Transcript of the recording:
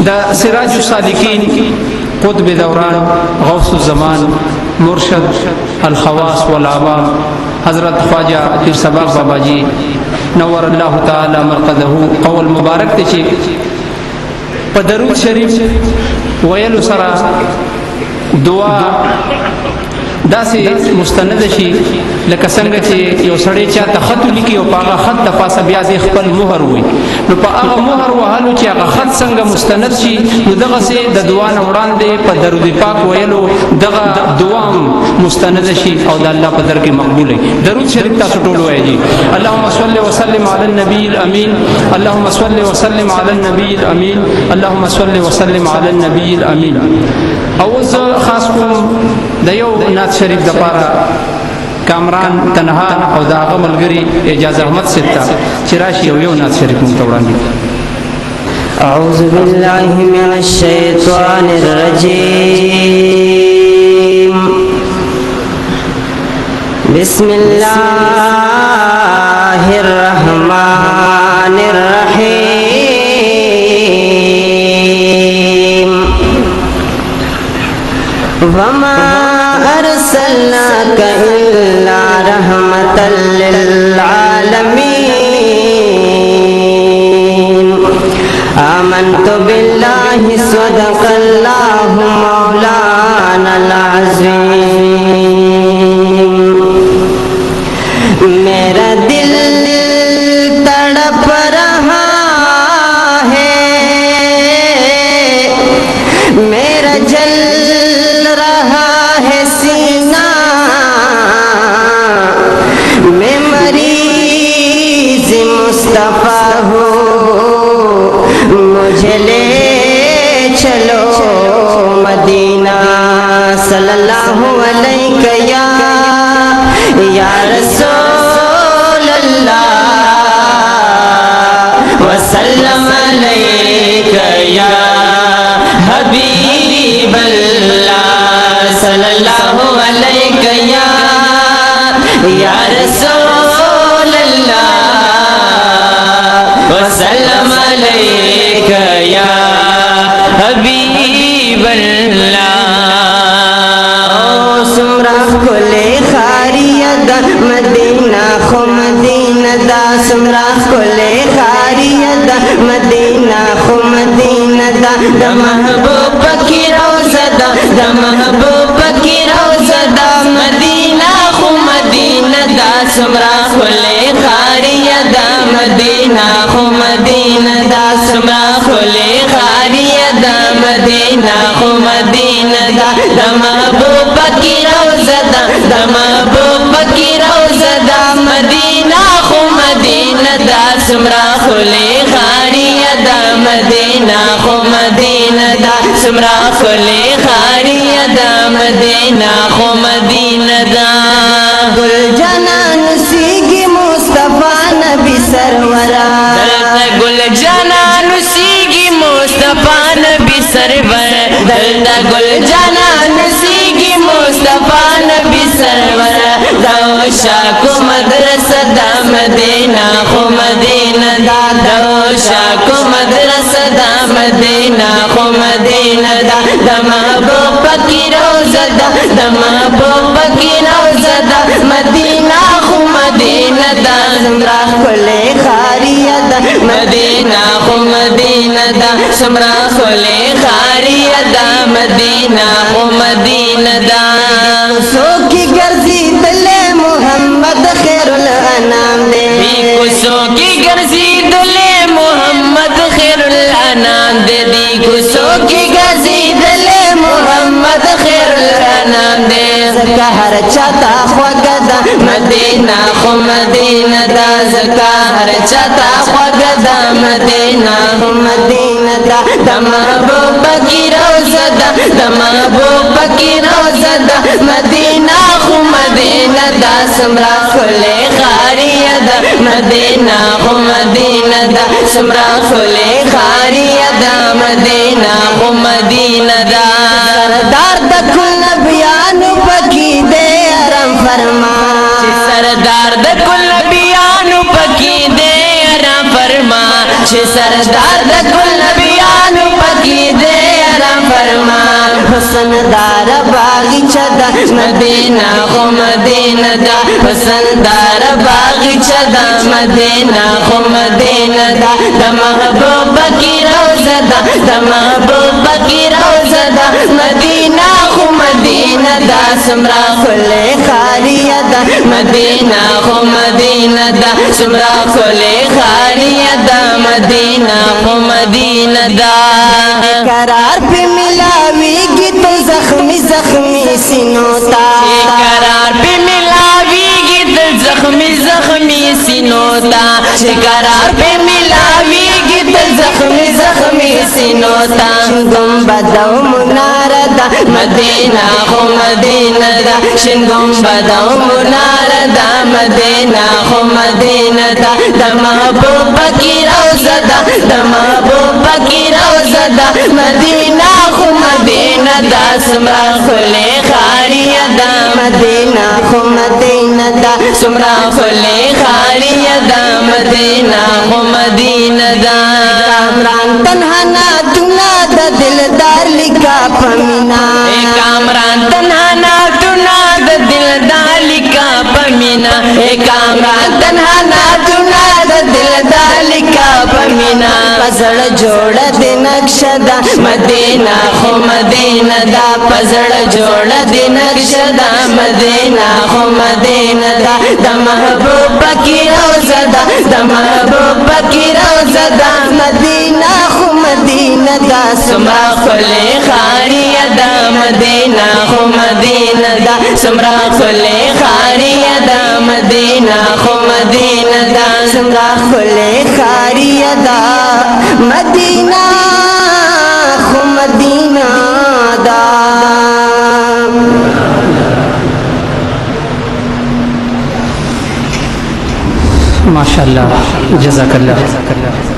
دا سراج السالکین قطب دوران غوث الزمان مرشد الخواص والعوام حضرت خواجہ پیر صباح بابا جی نور اللہ تعالی مرقدہ قول مبارک تے چې په درود شریف ویلو سره دعا داسې مستند شي لکه څنګه چې یو سړی چاته خط لیکي او په هغه خط د پاسه بیا ځای خپل مهر وي، نو په هغه مهر وهلو چې هغه خط څنګه مستند شي، نو دغسې د دعا نه وړاندې په درود پاک ویلو دغه دعا هم مستند شي او د الله په در کې مقبول وي. درود شریف تاسو ټول وایئ جی. اللهم صل وسلم علی النبی الامین، اللهم صل وسلم علی النبی الامین، اللهم صل وسلم علی النبی الامین. او زه خاص کوم د یو نعت شریف دپاره کامران تنها او د هغه ملګري اعجاز احمد صاحب ته چې راشي او یو نعت شریف مونږ ته وړاندې کړي. اعوذ باللہ من الشیطان الرجیم، بسم اللہ الرحمن الرحیم. وما ارسلناک الا رحمتا للعالمین. آمنت باللہ صدق اللہ مولانا العظیم. میرا دل تڑپ رہا ہے، میرا جل رہا ہے سینہ، میں مریض مصطفیٰ ہوں، مجھے لے چلو مدینہ. صلی اللہ علیہ یا رسول اللہ وسلم علیہ یا حبیب اللہ. صلی اللہ علیہ یا رسول اللہ وسلم علیہ یا حبیب اللہ. سمرا کھلے خاریت مدینہ خو مدینہ دا، سمرا کھلے خاریت مدینہ خو مدینہ دا، دا محبوب کی روزہ دا، دا محبوب کی روزہ دا، مدینہ خو مدینہ دا. سمرا کھلے خاریت مدینہ خو مدینہ دا، سمرا کھلے خاریت مدینہ خو مدینہ دا، دا محبوب کی روزہ دا، دا محبوب کی روزہ دا، مدینہ خو مدینہ دا. سمرا کھلے خاریت مدینہ خو مدینہ دا، سمرا کھلے خاریت مدینہ خو مدینہ دا. گل جنان سیگی مصطفیٰ نبی سرورا، گل جنان سیگی مصطفیٰ نبی سرور، دلتا گل جنان سیگی مصطفیٰ نبی سرور. دوشا کو مدرسہ دا مدینہ خو مدینہ دا، دوشا کو مدرسہ دا مدینہ خو مدینہ دا، دا محبوب کی روزہ دا، دا محبوب کی روزہ دا، مدینہ خو مدینہ دا. سمرا کھلے خاریت مدینہ خو مدینہ دا، سمرا کھلے خاریت مدینہ خو مدینہ دا. سو کی گرزی دلے محمد خیر الانام دے، سو کی گرزی دلے محمد خیر الانام دے، سو کی گرزی دلے محمد خیر الانام دے. زکا ہر چاہتا خوگدا مدینہ خو مدینہ دا، زکا ہر چاہتا خوگدا مدینہ خو مدینہ دا، دا محبوب کی روزہ دا، دا محبوب کی روزہ دا، مدینہ خو مدینہ دا. سمرا کھلے خاریت مدینہ خو مدینہ دا، سمرا کھلے خاریت مدینہ خو مدینہ دا. سردار دا کل نبیان پکی دے ارم فرما، سردار دا کل نبیان پکی دے ارم فرما، سردار دا کل نبیان پکی مدینہ خو مدینہ دا پسندار باغچہ دا مدینہ خو مدینہ دا دا محبوب کی روزہ دا دا محبوب کی روزہ دا مدینہ خو مدینہ دا سمرا خلے خاریہ دا مدینہ خو مدینہ دا سمرا خلے خاریہ دا مدینہ خو مدینہ دا قرار پہ ملاوی گی تو زخمی زخمی سینوں تا قرار پہ ملاوی گی تو زخمی زخمی سینوں تا قرار پہ ملاوی گی تو زخمی زخمی سینوں تا گنبد و منار دا مدینہ خو مدینہ دا گنبد و منار دا مدینہ خو مدینہ دا دا محبوب کی روزہ دا دا محبوب کی روزہ دا مدینہ خو مدینہ دا سمرا خلے خاریہ دا مدینہ خو مدینہ دا سمرا خلے خاریہ دا مدینہ خو مدینہ دا کامران تنہا نا تنا دا دلدار لکا پمینا کامران تنہا نا تنا دا دلدار لکا پمینا کامران تنہا نا تنا دا دلدار لکا پمینا پزڑ جوڑ دے نقشہ دا مدینہ خو مدینہ دا پزڑ جوڑ دے نقشہ دا مدینہ خو مدینہ دا دا محبوب کی روزہ دا دا محبوب کی روزہ دا مدینہ خو مدینہ دا سمرا خلے خاریہ دا مدینہ خو مدینہ دا سمرا خلے خاریہ دا مدینہ خو مدینہ دا سمرا خلے خاریہ دا مدینہ خو مدینہ دا ماشاءاللہ جزاک اللہ